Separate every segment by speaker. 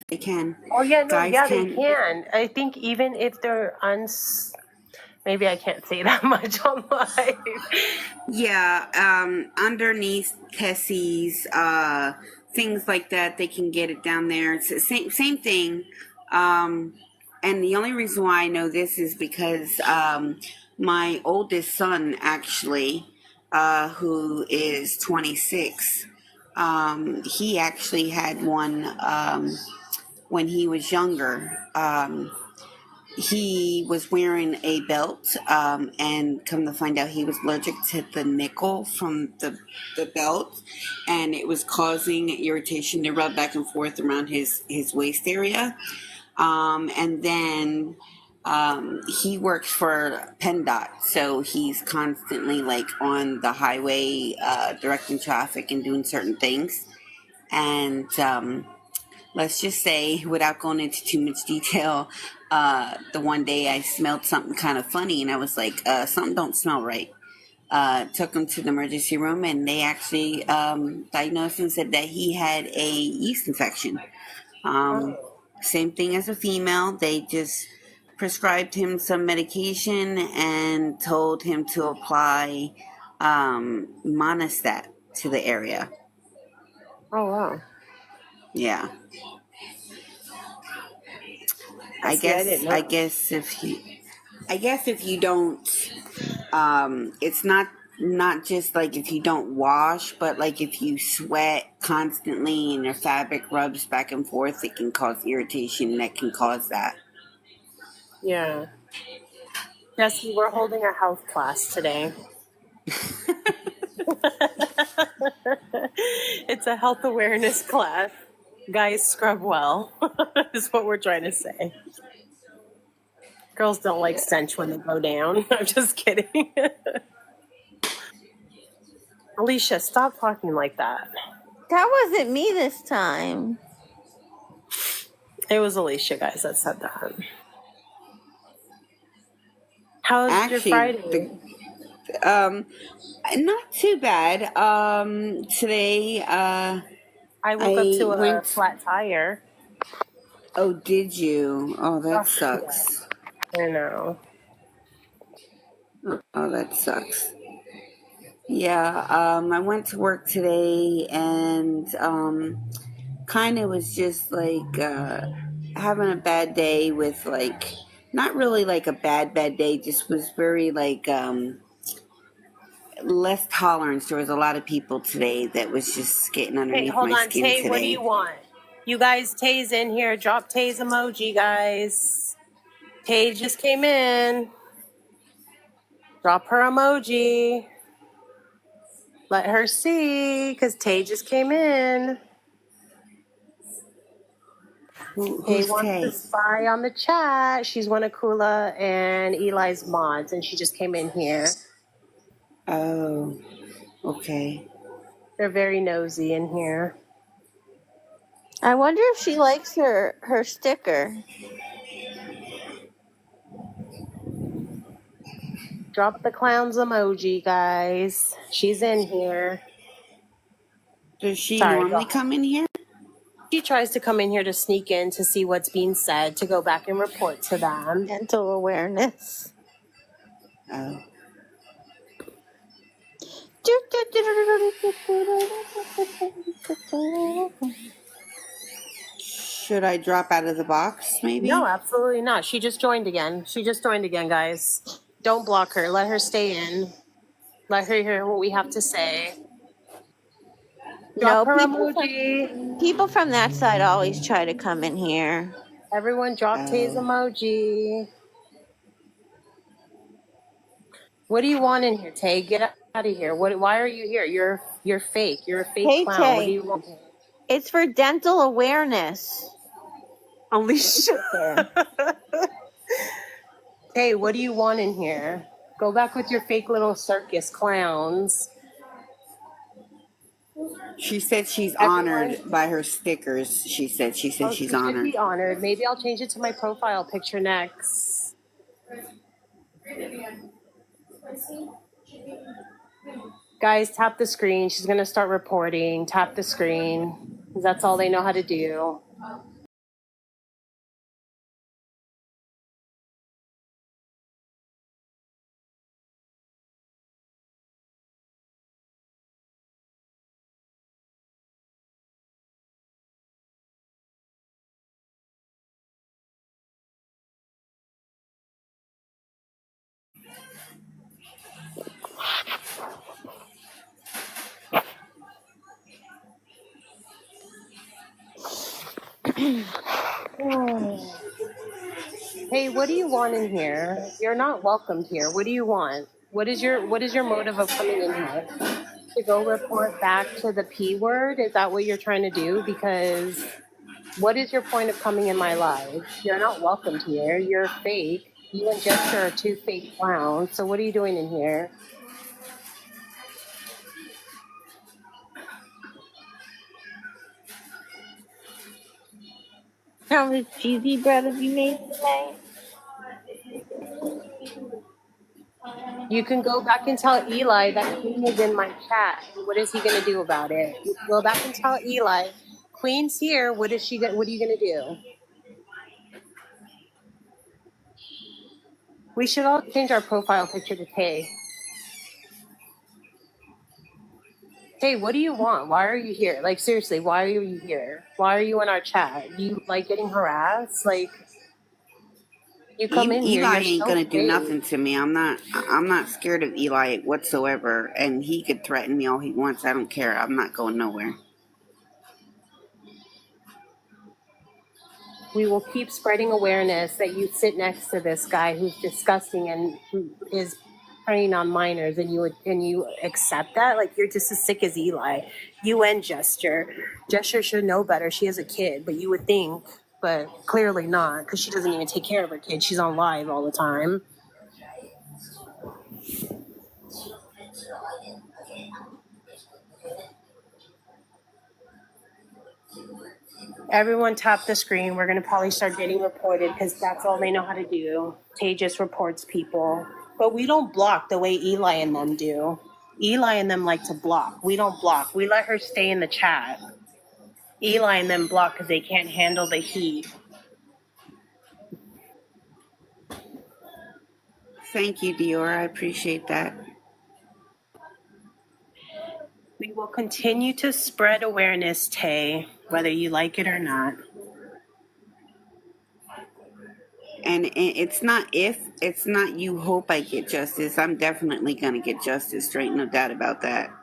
Speaker 1: They can.
Speaker 2: Oh, yeah, no,
Speaker 1: Guys
Speaker 2: yeah, they
Speaker 1: can.
Speaker 2: can. I think even if they're maybe I can't say that much on live.
Speaker 1: Yeah, underneath Tessie's, things like that, they can get it down there. It's the same thing. Um, and the only reason why I know this is because my oldest son, actually, who is 26, he actually had one when he was younger. He was wearing a belt, and come to find out he was allergic to the nickel from the belt, and it was causing irritation to rub back and forth around his waist area. And then he works for PennDOT, so he's constantly like on the highway, directing traffic and doing certain things. And let's just say, without going into too much detail, the one day I smelled something kind of funny, and I was like, something don't smell right. Took him to the emergency room, and they actually diagnosed and said that he had a yeast infection. Same thing as a female. They just prescribed him some medication and told him to apply monostat to the area.
Speaker 2: Oh, wow.
Speaker 1: Yeah. I
Speaker 2: See, I didn't
Speaker 1: guess I
Speaker 2: know.
Speaker 1: guess if you I guess if you don't, it's not just like if you don't wash, but like if you sweat constantly and your fabric rubs back and forth, it can cause irritation, and that can cause that.
Speaker 2: Yeah. Jesse, we're holding a health class today. It's a health awareness class. Guys, scrub well, is what we're trying to say. Girls don't like stench when they go down. I'm just kidding. Alicia, stop talking like that.
Speaker 3: That wasn't me this time.
Speaker 2: It was Alicia, guys, that said that. How's your
Speaker 1: Actually,
Speaker 2: Friday?
Speaker 1: not too bad. Today,
Speaker 2: I woke up
Speaker 1: I
Speaker 2: to a
Speaker 1: went.
Speaker 2: flat tire.
Speaker 1: Oh, did you? Oh, that
Speaker 2: Oh, yeah.
Speaker 1: sucks.
Speaker 2: I know.
Speaker 1: Oh, that sucks. Yeah, I went to work today, and kind of was just like having a bad day with like, not really like a bad day, just was very like less tolerance. There was a lot of people today that was just getting
Speaker 2: Hey,
Speaker 1: underneath
Speaker 2: hold
Speaker 1: my
Speaker 2: on.
Speaker 1: skin
Speaker 2: Tay, what do
Speaker 1: today.
Speaker 2: you want? You guys, Tay's in here. Drop Tay's emoji, guys. Tay just came in. Drop her emoji. Let her see, because Tay just came in. Tay
Speaker 1: Who's
Speaker 2: wants to
Speaker 1: Tay?
Speaker 2: spy on the chat. She's one of Kula and Eli's mods, and she just came in here.
Speaker 1: Oh, okay.
Speaker 2: They're very nosy in here.
Speaker 3: I wonder if she likes her sticker.
Speaker 2: Drop the clowns emoji, guys. She's in here.
Speaker 1: Does she
Speaker 2: Sorry, go
Speaker 1: normally
Speaker 2: ahead.
Speaker 1: come in here?
Speaker 2: She tries to come in here to sneak in to see what's being said, to go back and report to them.
Speaker 3: Dental awareness.
Speaker 1: Oh. Should I drop out of the box, maybe?
Speaker 2: No, absolutely not. She just joined again. Guys. Don't block her. Let her stay in. Let her hear what we have to say. Drop
Speaker 3: No,
Speaker 2: her emoji.
Speaker 3: people from that side always try to come in here.
Speaker 2: Everyone drop Tay's emoji. What do you want in here, Tay? Get out of here. Why are you here? You're fake. You're a fake
Speaker 3: Hey,
Speaker 2: clown. What
Speaker 3: Tay.
Speaker 2: do you want?
Speaker 3: It's for dental awareness.
Speaker 2: Alicia. Hey, what do you want in here? Go back with your fake little circus clowns.
Speaker 1: She said she's honored by her stickers. She said she's
Speaker 2: She
Speaker 1: honored.
Speaker 2: should be honored. Maybe I'll change it to my profile picture next. Guys, tap the screen. She's going to start reporting. Tap the screen. That's all they know how to do. Oh. Hey, what do you want in here? You're not welcomed here. What do you want? What is your motive of coming in here? To go report back to the P word? Is that what you're trying to do? Because what is your point of coming in my life? You're not welcomed here. You're fake. You and Jester are two fake clowns. So what are you doing in here?
Speaker 3: How much cheesy bread have you made today?
Speaker 2: You can go back and tell Eli that Queen is in my chat. What is he going to do about it? You can go back and tell Eli, Queen's here. What is she? What are you going to do? We should all change our profile picture to Tay. Hey, what do you want? Why are you here? Like, seriously, why are you here? Why are you in our chat? You like getting harassed? Like, you come in here,
Speaker 1: Eli
Speaker 2: you're
Speaker 1: ain't
Speaker 2: so
Speaker 1: gonna do
Speaker 2: fake.
Speaker 1: nothing to me. I'm not scared of Eli whatsoever, and he could threaten me all he wants. I don't care. I'm not going nowhere.
Speaker 2: We will keep spreading awareness that you sit next to this guy who's disgusting and who is preying on minors, and you accept that. Like, you're just as sick as Eli. You and Gesture should know better. She has a kid, but you would think, but clearly not, because she doesn't even take care of her kid. She's on live all the time. Everyone tap the screen. We're going to probably start getting reported because that's all they know how to do. Tay just reports people. But we don't block the way Eli and them do. Eli and them like to block. We don't block. We let her stay in the chat. Eli and them block because they can't handle the heat.
Speaker 1: Thank you, Dior. I appreciate that.
Speaker 2: We will continue to spread awareness, Tay, whether you like it or not.
Speaker 1: And it's not if, it's not you hope I get justice. I'm definitely gonna get justice. Straight, no doubt about that.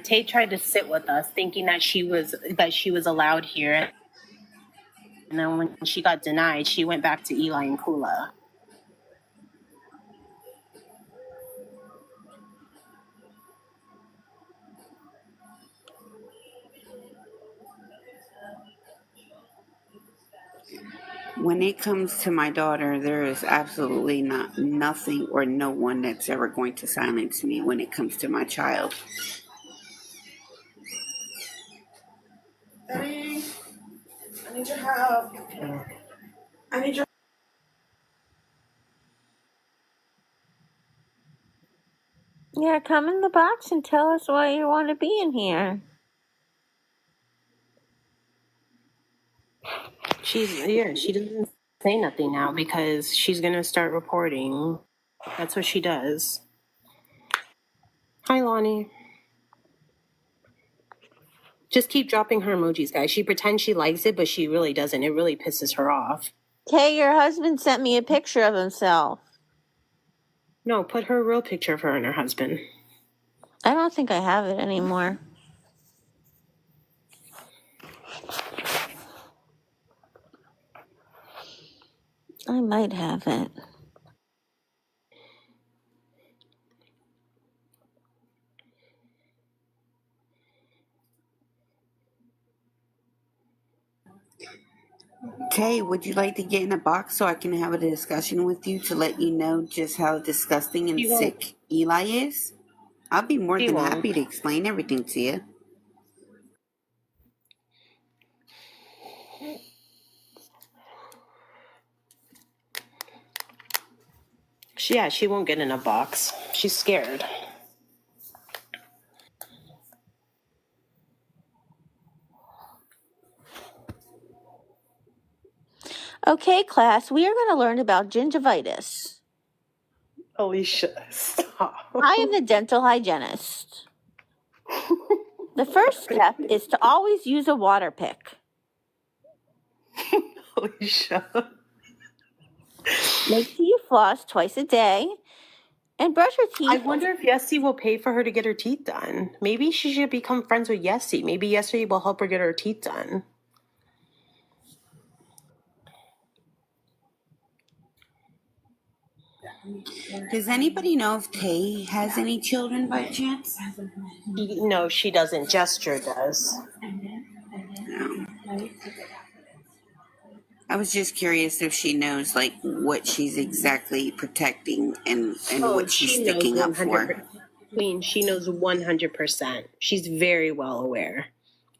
Speaker 2: Tay tried to sit with us, thinking that she was allowed here. And then when she got denied, she went back to Eli and Kula.
Speaker 1: When it comes to my daughter, there is absolutely nothing or no one that's ever going to silence me when it comes to my child.
Speaker 4: Eddie, I need your help. I need your.
Speaker 3: Yeah, come in the box and tell us why you want to be in here.
Speaker 2: She doesn't say nothing now because she's gonna start reporting. That's what she does. Hi, Lonnie. Just keep dropping her emojis, guys. She pretends she likes it, but she really doesn't. It really pisses her off.
Speaker 3: Tay, your husband sent me a picture of himself.
Speaker 2: No, put her real picture of her and her husband.
Speaker 3: I don't think I have it anymore. I might have it.
Speaker 1: Tay, would you like to get in a box so I can have a discussion with you to let you know just how disgusting and
Speaker 2: She won't.
Speaker 1: sick Eli is? I'll be more
Speaker 2: She
Speaker 1: than
Speaker 2: won't.
Speaker 1: happy to explain everything to you.
Speaker 2: She won't get in a box. She's scared.
Speaker 3: Okay, class, we are going to learn about gingivitis.
Speaker 2: Alicia, stop.
Speaker 3: I am the dental hygienist. The first step is to always use a water pick.
Speaker 2: Alicia.
Speaker 3: Make sure you floss twice a day And brush her
Speaker 2: I
Speaker 3: teeth.
Speaker 2: wonder if Yessie will pay for her to get her teeth done. Maybe she should become friends with Yessie. Maybe Yessie will help her get her teeth done.
Speaker 1: Does anybody know if Tay has any children by chance?
Speaker 2: No, she doesn't. Gesture does.
Speaker 1: No. I was just curious if she knows like what she's exactly protecting and
Speaker 2: Oh,
Speaker 1: what she's
Speaker 2: she knows
Speaker 1: sticking up
Speaker 2: 100%.
Speaker 1: for.
Speaker 2: Queen, she knows 100%. She's very well aware.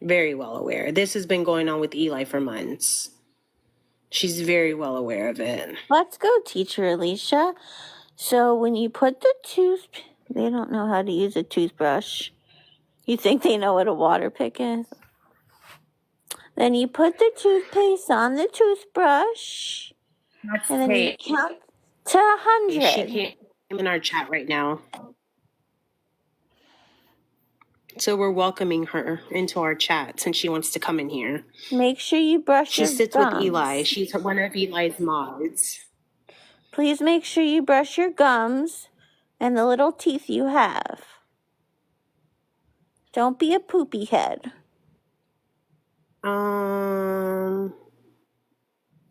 Speaker 2: Very well aware. This has been going on with Eli for months. She's very well aware of it.
Speaker 3: Let's go, teacher Alicia. So when you put the they don't know how to use a toothbrush. You think they know what a water pick is? Then you put the toothpaste on the toothbrush, and then you count to 100.
Speaker 2: She came in our chat right now. So we're welcoming her into our chat since she wants to come in here.
Speaker 3: Make sure you brush your gums.
Speaker 2: She sits with Eli. She's one of Eli's mods.
Speaker 3: Please make sure you brush your gums and the little teeth you have. Don't be a poopy head.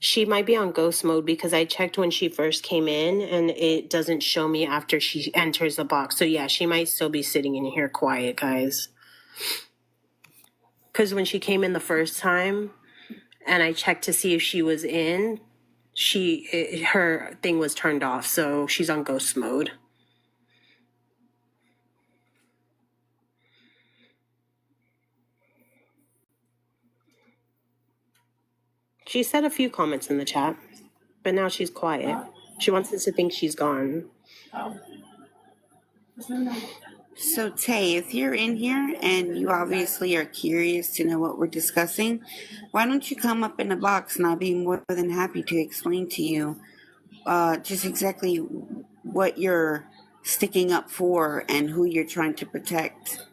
Speaker 2: She might be on ghost mode because I checked when she first came in and it doesn't show me after she enters the box. So yeah, she might still be sitting in here quiet, guys. Because when she came in the first time and I checked to see if she was in, her thing was turned off. So she's on ghost mode. She said a few comments in the chat, but now she's quiet. She wants us to think she's gone.
Speaker 1: So Tay, if you're in here and you obviously are curious to know what we're discussing, why don't you come up in the box and I'll be more than happy to explain to you just exactly what you're sticking up for and who you're trying to protect.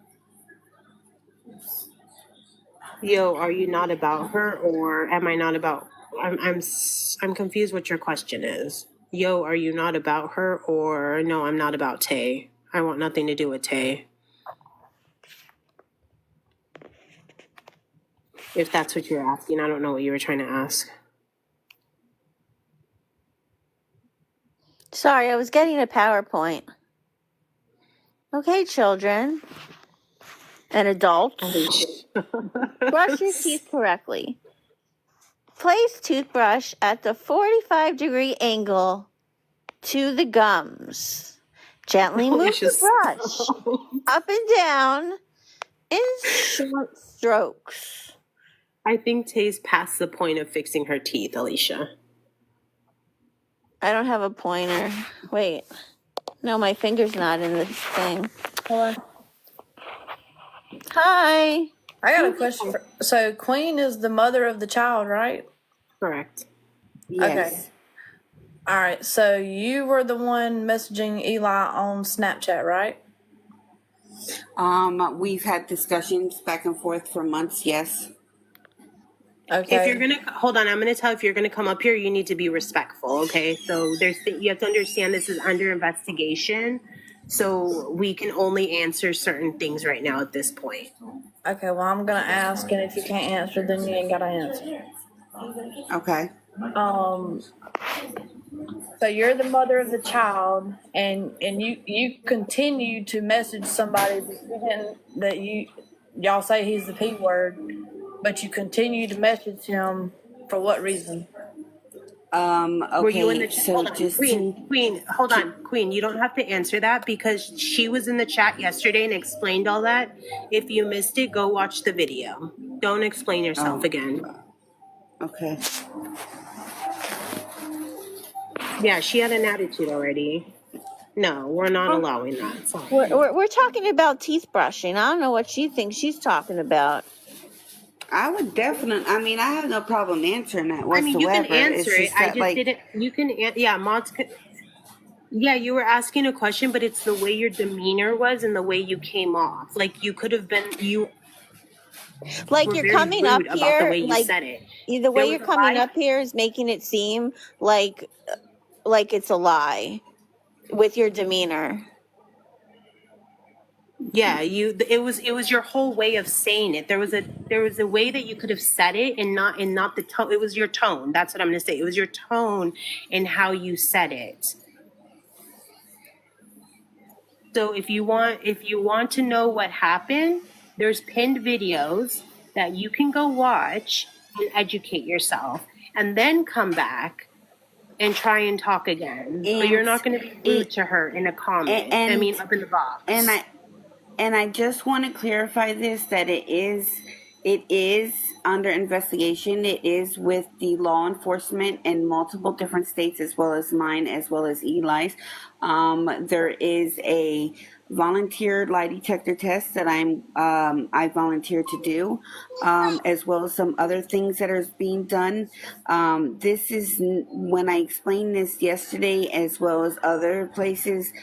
Speaker 2: Yo, are you not about her, or am I not about? I'm confused. What your question is? Yo, are you not about her, or no? I'm not about Tay. I want nothing to do with Tay. If that's what you're asking, I don't know what you were trying to ask.
Speaker 3: Sorry, I was getting a PowerPoint. Okay, children and adults, brush your teeth correctly. Place toothbrush at the 45-degree angle to the gums. Gently move the brush up and down in short strokes.
Speaker 2: I think Tay's past the point of fixing her teeth, Alicia.
Speaker 3: I don't have a pointer. Wait. No, my finger's not in this thing.
Speaker 4: Hello.
Speaker 3: Hi.
Speaker 4: I got a question. So Queen is the mother of the child, right?
Speaker 2: Correct.
Speaker 1: Yes.
Speaker 4: Okay. All right. So you were the one messaging Eli on Snapchat, right?
Speaker 1: We've had discussions back and forth for months, yes.
Speaker 4: Okay.
Speaker 2: If you're gonna hold on, I'm gonna tell if you're gonna come up here, you need to be respectful. Okay, so you have to understand this is under investigation, so we can only answer certain things right now at this point.
Speaker 4: Okay. Well, I'm gonna ask, and if you can't answer, then you ain't gotta answer.
Speaker 1: Okay.
Speaker 4: So you're the mother of the child, and you continue to message somebody that y'all say he's the P word, but you continue to message him for what reason?
Speaker 1: Okay.
Speaker 2: Were you in the
Speaker 1: so
Speaker 2: hold on,
Speaker 1: just
Speaker 2: Queen, hold on, Queen. You don't have to answer that because she was in the chat yesterday and explained all that. If you missed it, go watch the video. Don't explain yourself again.
Speaker 1: Okay.
Speaker 2: Yeah, she had an attitude already. No, we're not allowing that. Sorry.
Speaker 3: We're talking about teeth brushing. I don't know what she thinks she's talking about.
Speaker 1: I would definitely. I mean, I have no problem answering that whatsoever.
Speaker 2: I mean, you can answer
Speaker 1: it's just
Speaker 2: it. I
Speaker 1: that,
Speaker 2: just didn't. You can. Yeah, mods. Yeah, you were asking a question, but it's the way your demeanor was and the way you came off. Like you could have been. You
Speaker 3: like
Speaker 2: were
Speaker 3: you're
Speaker 2: very
Speaker 3: coming up
Speaker 2: rude about
Speaker 3: here,
Speaker 2: the way you
Speaker 3: like
Speaker 2: said it.
Speaker 3: the way
Speaker 2: There
Speaker 3: you're
Speaker 2: was a
Speaker 3: coming
Speaker 2: lie.
Speaker 3: up here is making it seem like it's a lie. with your demeanor.
Speaker 2: Yeah, it was your whole way of saying it. There was a way that you could have said it and not the tone. It was your tone. That's what I'm going to say. It was your tone and how you said it. So if you want to know what happened, there's pinned videos that you can go watch and educate yourself and then come back and try and talk again. But you're
Speaker 1: And
Speaker 2: not going to be rude
Speaker 1: it
Speaker 2: to her in a comment. I
Speaker 1: and
Speaker 2: mean, up in the
Speaker 1: and
Speaker 2: box.
Speaker 1: I just want to clarify this, that it is under investigation. It is with the law enforcement in multiple different states, as well as mine, as well as Eli's. There is a volunteer lie detector test that I volunteered to do, as well as some other things that are being done. This is when I explained this yesterday, as well as other places.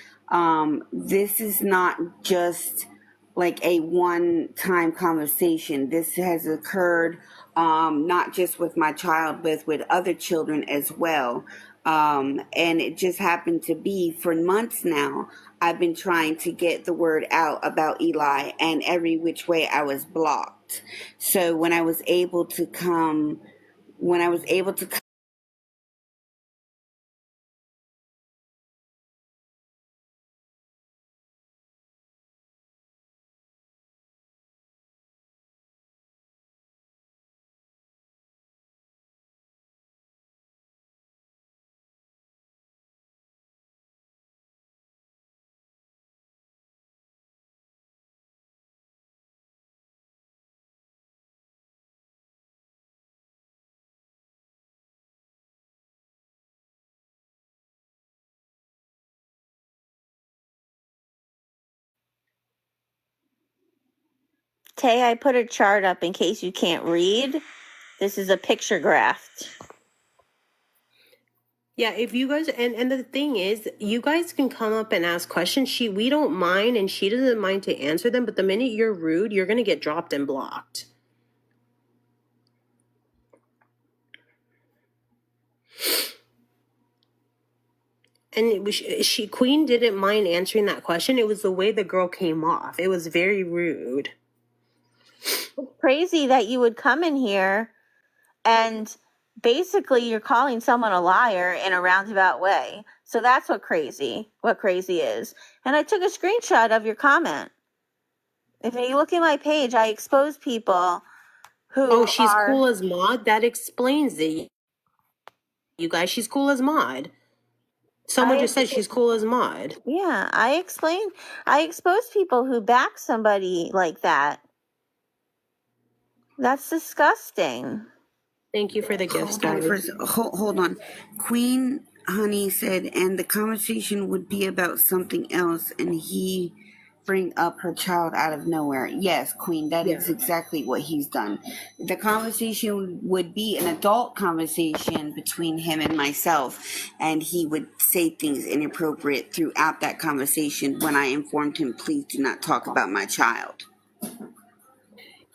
Speaker 1: This is not just like a one-time conversation. This has occurred, not just with my child, but with other children as well. And it just happened to be for months now. I've been trying to get the word out about Eli, and every which way I was blocked. So when I was able to
Speaker 3: Tay, I put a chart up in case you can't read. This is a picture graph.
Speaker 2: Yeah, if you guys and the thing is, you guys can come up and ask questions. We don't mind and she doesn't mind to answer them, but the minute you're rude, you're going to get dropped and blocked. And Queen didn't mind answering that question. It was the way the girl came off. It was very rude.
Speaker 3: It's crazy that you would come in here and basically you're calling someone a liar in a roundabout way. So that's what crazy is. And I took a screenshot of your comment. If you look at my page, I expose people who
Speaker 2: Oh, she's
Speaker 3: are.
Speaker 2: cool as Maud? That explains it. You guys, she's cool as Maud. Someone just said she's cool as Maud.
Speaker 3: Yeah, I expose people who back somebody like that. That's disgusting.
Speaker 2: Thank you for the gifts, guys.
Speaker 1: hold on. Queen Honey said, and the conversation would be about something else, and he bring up her child out of nowhere. Yes, Queen, that is exactly what he's done. The conversation would be an adult conversation between him and myself, and he would say things inappropriate throughout that conversation when I informed him, please do not talk about my child.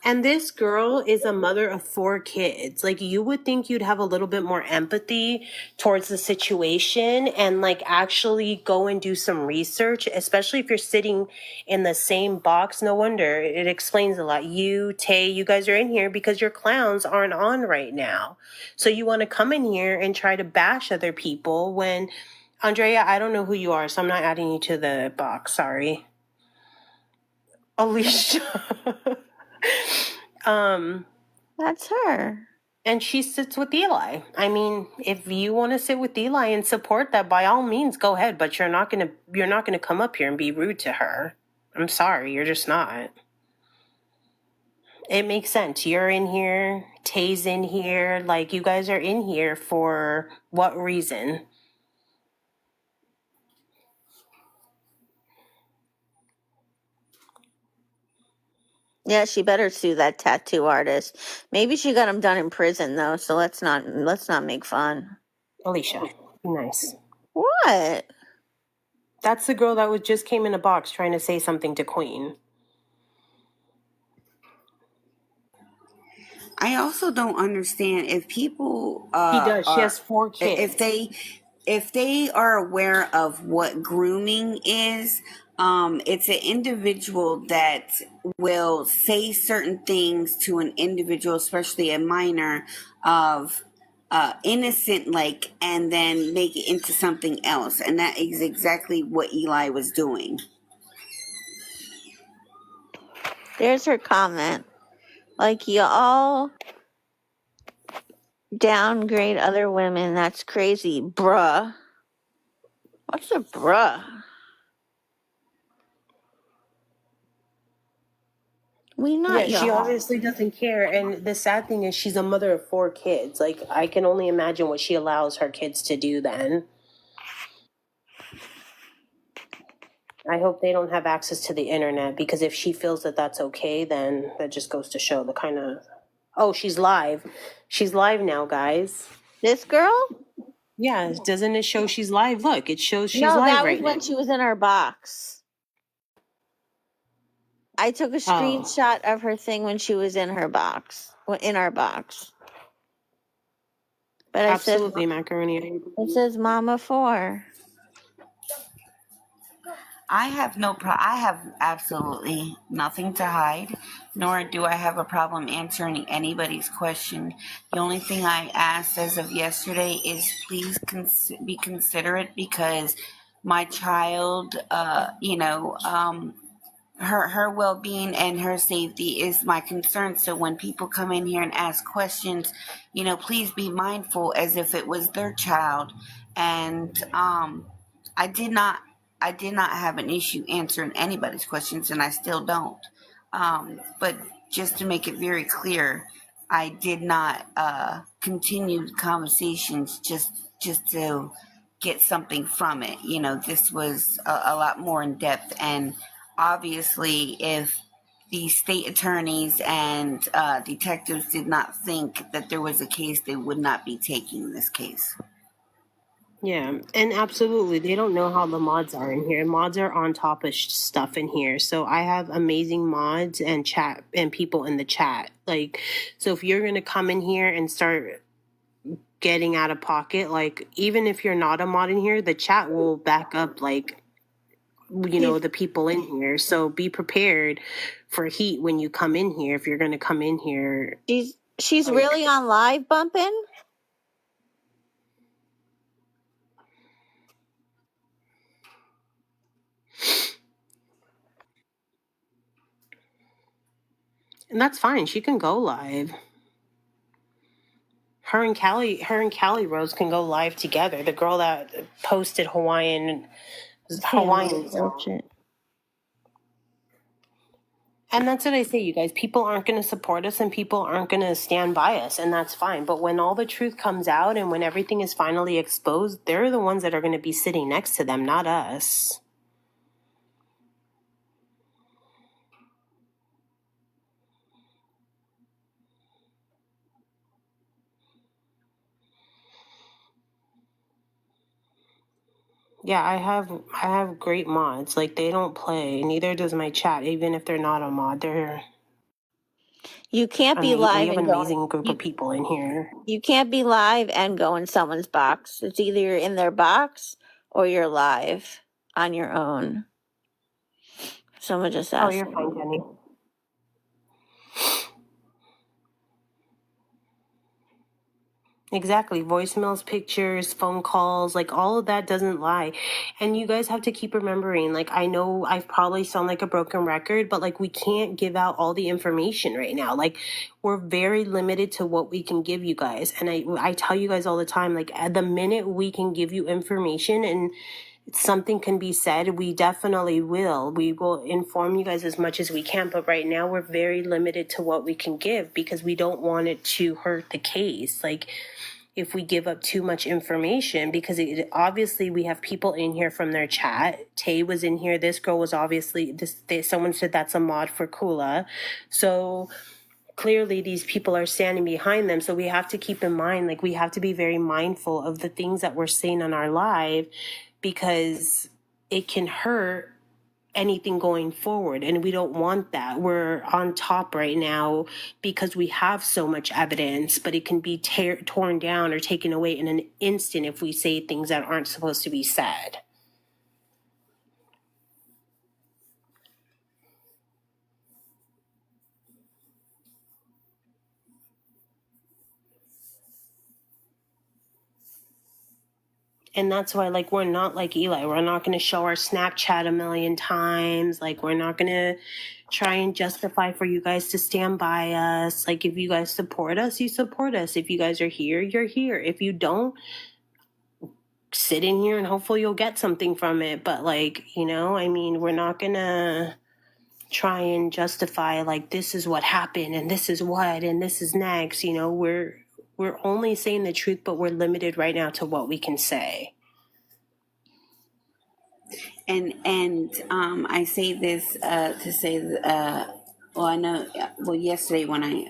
Speaker 2: And this girl is a mother of 4 kids. Like, you would think you'd have a little bit more empathy towards the situation and, like, actually go and do some research, especially if you're sitting in the same box. No wonder. It explains a lot. You, Tay, you guys are in here because your clowns aren't on right now. So you want to come in here and try to bash other people when, Andrea, I don't know who you are, so I'm not adding you to the box. Sorry. Alicia.
Speaker 3: That's her.
Speaker 2: And she sits with Eli. I mean, if you want to sit with Eli and support that, by all means, go ahead. But you're not gonna come up here and be rude to her. I'm sorry, you're just not. It makes sense. You're in here, Tay's in here. Like, you guys are in here for what reason?
Speaker 3: Yeah, she better sue that tattoo artist. Maybe she got him done in prison though, so let's not make fun.
Speaker 2: Alicia, be nice.
Speaker 3: What?
Speaker 2: That's the girl that just came in a box trying to say something to Queen.
Speaker 1: I also don't understand if people
Speaker 2: She does. She
Speaker 1: are
Speaker 2: has 4 kids.
Speaker 1: if they are aware of what grooming is, it's an individual that will say certain things to an individual, especially a minor, of innocent, like, and then make it into something else. And that is exactly what Eli was doing.
Speaker 3: There's her comment. Like, y'all downgrade other women. That's crazy. Bruh. What's a bruh? We
Speaker 2: Yeah,
Speaker 3: not
Speaker 2: she
Speaker 3: y'all.
Speaker 2: obviously doesn't care. And the sad thing is she's a mother of 4 kids. Like, I can only imagine what she allows her kids to do then. I hope they don't have access to the internet, because if she feels that that's okay, then that just goes to show the kind of... Oh, she's live. She's live now, guys.
Speaker 3: This girl?
Speaker 2: Yeah, doesn't it show she's live? Look, it shows she's
Speaker 3: No,
Speaker 2: live
Speaker 3: that was
Speaker 2: right now.
Speaker 3: when she was in her box. I took a screenshot of her thing when she was in her box. In our box. But
Speaker 2: Absolutely, Macaroni.
Speaker 3: it says Mama 4.
Speaker 1: I have I have absolutely nothing to hide, nor do I have a problem answering anybody's question. The only thing I asked as of yesterday is please be considerate, because my child, her well-being and her safety is my concern. So when people come in here and ask questions, please be mindful as if it was their child. And I did not I did not have an issue answering anybody's questions, and I still don't. But just to make it very clear, I did not continue conversations just to get something from it. This was a lot more in depth, and obviously, if the state attorneys and detectives did not think that there was a case, they would not be taking this case.
Speaker 2: Yeah, and absolutely, they don't know how the mods are in here. Mods are on top of stuff in here. So I have amazing mods and chat and people in the chat. Like, so if you're gonna come in here and start getting out of pocket, like, even if you're not a mod in here, the chat will back up, like, the people in here. So be prepared for heat when you come in here. If you're gonna come in here,
Speaker 3: She's really on live bumping.
Speaker 2: and that's fine. She can go live. Her and Callie Rose can go live together. The girl that posted Hawaiian song. And that's what I say, you guys. People aren't going to support us and people aren't going to stand by us, and that's fine. But when all the truth comes out and when everything is finally exposed, they're the ones that are going to be sitting next to them, not us. Yeah, I have great mods. Like, they don't play. Neither does my chat, even if they're not a mod.
Speaker 3: You can't be live.
Speaker 2: We have an amazing group of people in here.
Speaker 3: You can't be live and go in someone's box. It's either you're in their box or you're live on your own. Someone just asked.
Speaker 2: Oh, you're fine, Jenny. Exactly. Voicemails, pictures, phone calls, like all of that doesn't lie. And you guys have to keep remembering, like, I know I probably sound like a broken record, but like, we can't give out all the information right now. Like, we're very limited to what we can give you guys. And I tell you guys all the time, like, at the minute we can give you information and something can be said, we definitely will. We will inform you guys as much as we can. But right now we're very limited to what we can give because we don't want it to hurt the case. Like, if we give up too much information, because obviously we have people in here from their chat. Tay was in here. This girl was obviously someone said that's a mod for Keala. So clearly these people are standing behind them. So we have to keep in mind, like, we have to be very mindful of the things that we're saying on our live, because it can hurt anything going forward, and we don't want that. We're on top right now because we have so much evidence, but it can be torn down or taken away in an instant if we say things that aren't supposed to be said. And that's why, like, we're not like Eli. We're not going to show our Snapchat a million times. Like, we're not going to try and justify for you guys to stand by us. Like, if you guys support us, you support us. If you guys are here, you're here. If you don't, sit in here and hopefully you'll get something from it. But, like, you know, I mean, we're not going to try and justify, like, this is what happened and this is what and this is next. You know, we're only saying the truth, but we're limited right now to what we can say.
Speaker 1: And I say this to say, well, I know, well, yesterday when I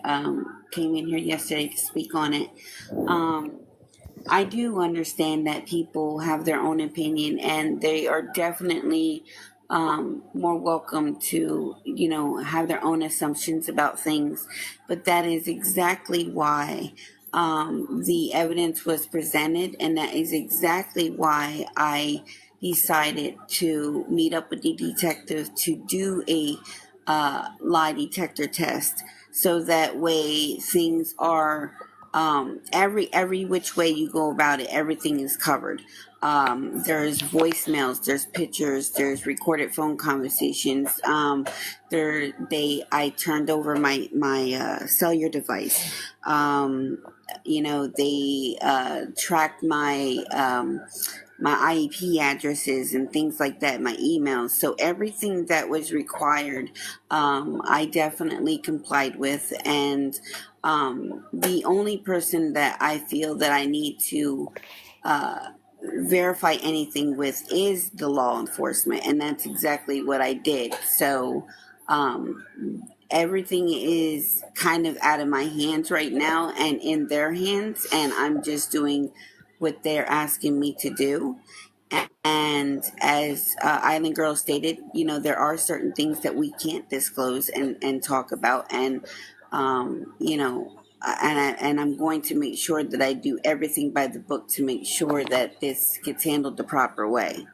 Speaker 1: came in here yesterday to speak on it, I do understand that people have their own opinion, and they are definitely more welcome to, you know, have their own assumptions about things. But that is exactly why the evidence was presented, and that is exactly why I decided to meet up with the detective to do a lie detector test, so that way things are every which way you go about it, everything is covered. There's voicemails, there's pictures, there's recorded phone conversations. I turned over my cellular device. You know, they tracked my IEP addresses and things like that, my emails. So everything that was required, I definitely complied with. And the only person that I feel that I need to verify anything with is the law enforcement. And that's exactly what I did. So everything is kind of out of my hands right now and in their hands. And I'm just doing what they're asking me to do. And as Island Girl stated, you know, there are certain things that we can't disclose and talk about. And, you know, and I'm going to make sure that I do everything by the book to make sure that this gets handled the proper way.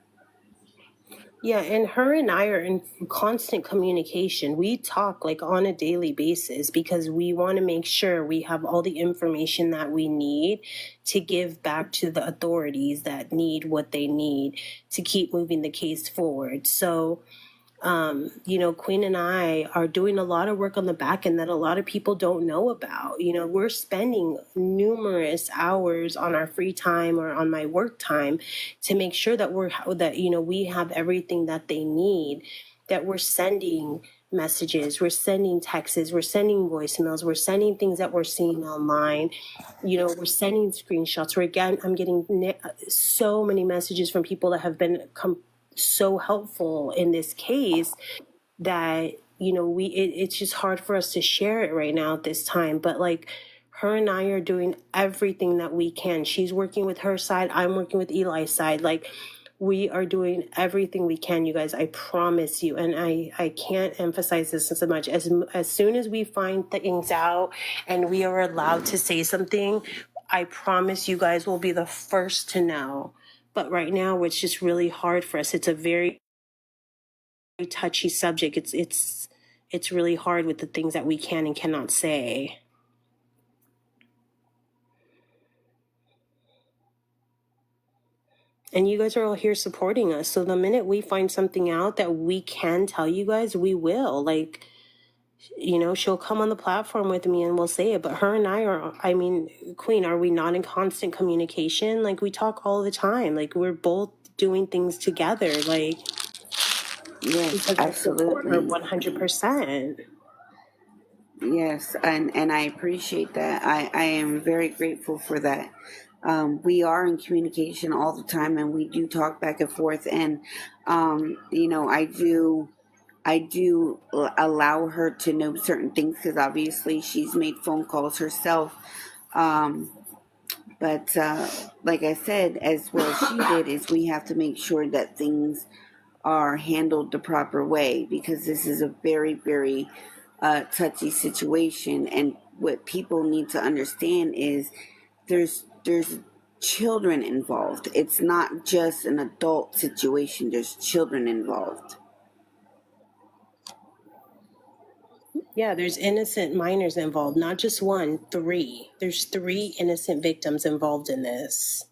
Speaker 2: Yeah, and her and I are in constant communication. We talk like on a daily basis because we want to make sure we have all the information that we need to give back to the authorities that need what they need to keep moving the case forward. So, you know, Queen and I are doing a lot of work on the back end that a lot of people don't know about. You know, we're spending numerous hours on our free time or on my work time to make sure that you know, we have everything that they need, that we're sending messages, we're sending texts, we're sending voicemails, we're sending things that we're seeing online. You know, we're sending screenshots. I'm getting so many messages from people that have been so helpful in this case that, you know, it's just hard for us to share it right now at this time. But like, her and I are doing everything that we can. She's working with her side, I'm working with Eli's side. Like, we are doing everything we can, you guys. I promise you. And I can't emphasize this so much. As soon as we find things out and we are allowed to say something, I promise you guys will be the first to know. But right now, it's just really hard for us. It's a very touchy subject. It's really hard with the things that we can and cannot say. And you guys are all here supporting us. So the minute we find something out that we can tell you guys, we will. Like, you know, she'll come on the platform with me and we'll say it. But her and I are, I mean, Queen, are we not in constant communication? Like, we talk all the time. Like, we're both doing things together. Like,
Speaker 1: Yes,
Speaker 2: because I support her
Speaker 1: absolutely.
Speaker 2: 100%.
Speaker 1: Yes, and I appreciate that. I am very grateful for that. We are in communication all the time, and we do talk back and forth. And you know, I do allow her to know certain things because obviously she's made phone calls herself. Um, but like I said, as well as she did, is we have to make sure that things are handled the proper way, because this is a very, very touchy situation. And what people need to understand is there's children involved. It's not just an adult situation. There's children involved.
Speaker 2: Yeah, there's innocent minors involved, not just one, three. There's three innocent victims involved in this.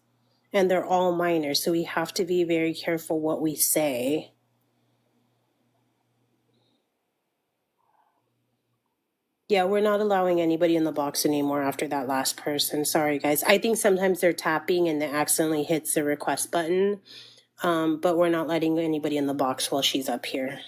Speaker 2: And they're all minors, so we have to be very careful what we say. Yeah, we're not allowing anybody in the box anymore after that last person. Sorry, guys. I think sometimes they're tapping and it accidentally hits the request button, but we're not letting anybody in the box while she's up here.